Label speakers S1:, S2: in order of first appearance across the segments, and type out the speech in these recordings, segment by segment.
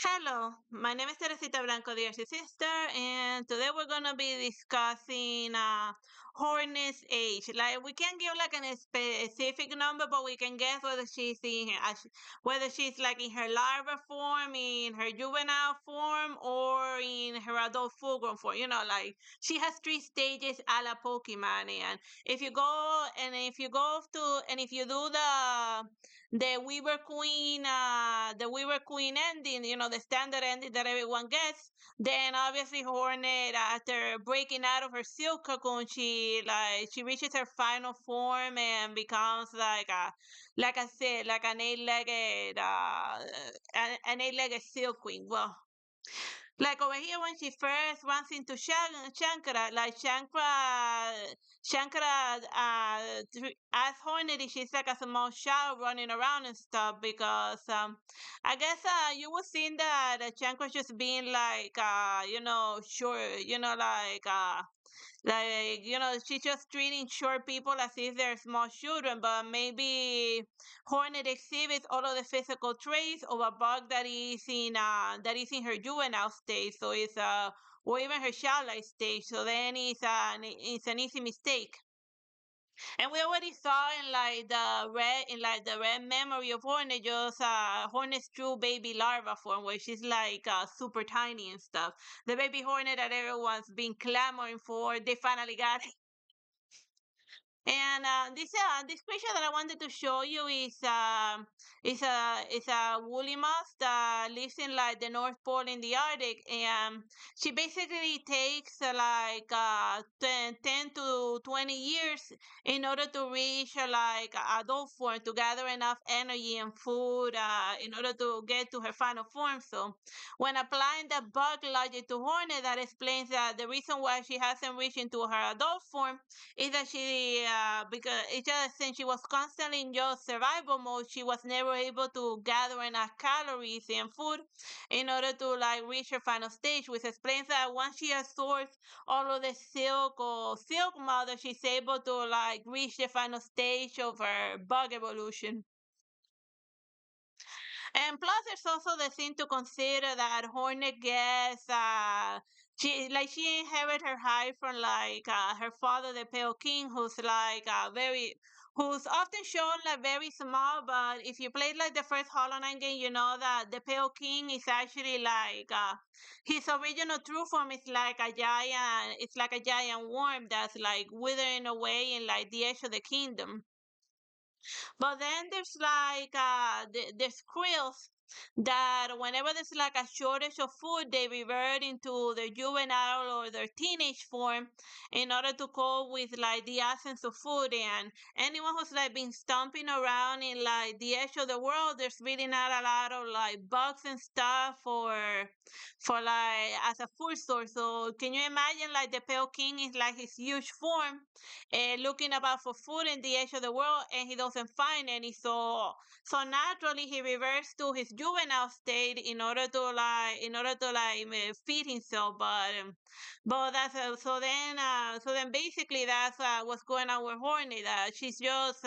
S1: Hello, my name is Teresita Blanco, the Artsy sister, and today we're gonna be discussing Hornet's age. Like we can't give like a specific number, but we can guess whether whether she's like in her larva form, in her juvenile form, or in her adult full-grown form. Like she has three stages a la Pokemon, and if you do the Weaver Queen ending, the standard ending that everyone gets. Then obviously Hornet, after breaking out of her silk cocoon, she reaches her final form and becomes like I said, like an eight-legged silk queen. Well, like over here, when she first runs into Shankara, like Shankara as Hornady, she's like a small child running around and stuff because I guess you would think that Shankara's just being sure, she's just treating short people as if they're small children, but maybe Hornet exhibits all of the physical traits of a bug that is in her juvenile stage, so it's or even her childlike stage. So then it's an easy mistake. And we already saw in the red memory of Hornet, just Hornet's true baby larva form, where she's like super tiny and stuff. The baby Hornet that everyone's been clamoring for, they finally got. And this creature that I wanted to show you is a woolly moth that lives in like the North Pole in the Arctic, and she basically takes 10 to 20 years in order to reach adult form, to gather enough energy and food in order to get to her final form. So when applying the bug logic to Hornet, that explains that the reason why she hasn't reached into her adult form is that because it's just since she was constantly in just survival mode, she was never able to gather enough calories and food in order to like reach her final stage, which explains that once she absorbs all of the silk or silk mother, she's able to like reach the final stage of her bug evolution. And plus, there's also the thing to consider that Hornet gets she inherited her height from her father, the Pale King, who's often shown like very small. But if you played like the first Hollow Knight game, you know that the Pale King is actually his original true form is like a giant. It's like a giant worm that's like withering away in like the edge of the kingdom. But then there's krills that whenever there's like a shortage of food, they revert into their juvenile or their teenage form in order to cope with like the absence of food. And anyone who's like been stomping around in like the edge of the world, there's really not a lot of like bugs and stuff for like as a food source. So can you imagine like the Pale King is like his huge form looking about for food in the edge of the world, and he doesn't find any. So naturally he reverts to his juvenile state in order to feed himself. But so then basically that's what's going on with Horny. That she's just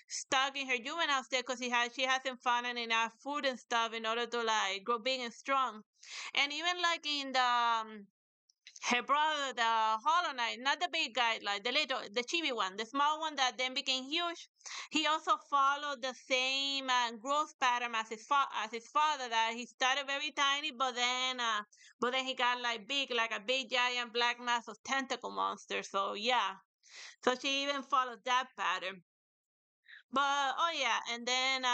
S1: stuck in her juvenile state because she hasn't found enough food and stuff in order to like grow big and strong. And even like in the her brother, the Hollow Knight, not the big guy, like the chibi one, the small one that then became huge. He also followed the same growth pattern as his father. That he started very tiny, but then he got like big, like a big giant black mass of tentacle monster. So yeah, so she even followed that pattern. But oh yeah, and then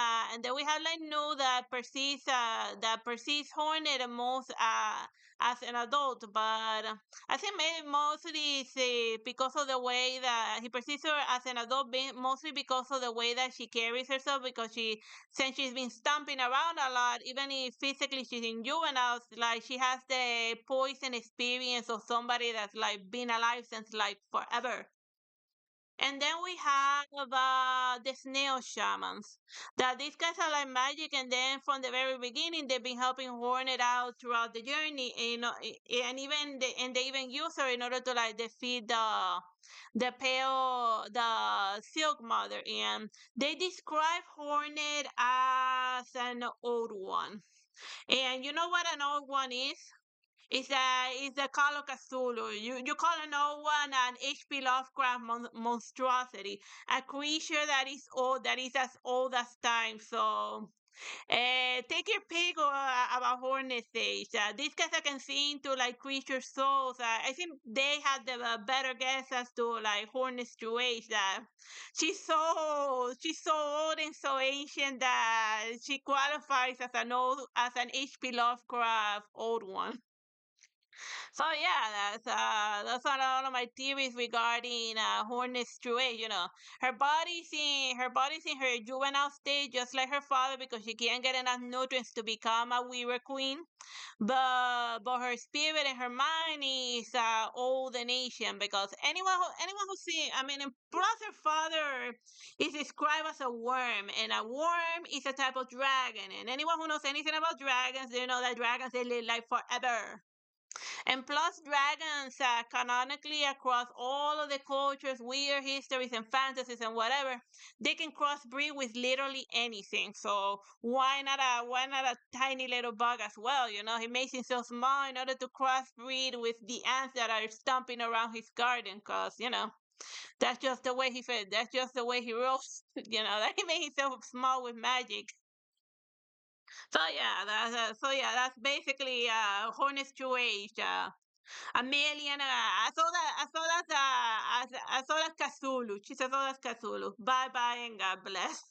S1: we have like new that perceives Hornet most as an adult, but I think maybe mostly it's because of the way that he perceives her as an adult, mostly because of the way that she carries herself. Because since she's been stomping around a lot, even if physically she's in juveniles, like she has the poison experience of somebody that's like been alive since like forever. And then we have the snail shamans. That these guys are like magic, and then from the very beginning, they've been helping Hornet out throughout the journey, and they even use her in order to like defeat the silk mother. And they describe Hornet as an old one. And you know what an old one is? It's the Call of Cthulhu. You call an old one an H.P. Lovecraft monstrosity, a creature that is as old as time. So take your pick about Hornet Stage. These guys I can see into like creature souls. I think they had the better guess as to like Hornet's true age. That she's so old and so ancient that she qualifies as an H.P. Lovecraft old one. So yeah, that's all of my theories regarding Hornet's true age. You know, her body's in her juvenile state, just like her father, because she can't get enough nutrients to become a weaver queen. But her spirit and her mind is old and ancient, because anyone who see, I mean, and plus her father is described as a worm, and a worm is a type of dragon. And anyone who knows anything about dragons, they know that dragons they live like forever. And plus, dragons canonically across all of the cultures, weird histories, and fantasies, and whatever, they can crossbreed with literally anything. So why not a tiny little bug as well? You know, he makes himself small in order to crossbreed with the ants that are stomping around his garden. Cause that's just the way he fed. That's just the way he rolls. That he made himself small with magic. So yeah, that's basically Hornet's true age. A million. I saw that Cthulhu. She saw that's Cthulhu. Bye bye and God bless.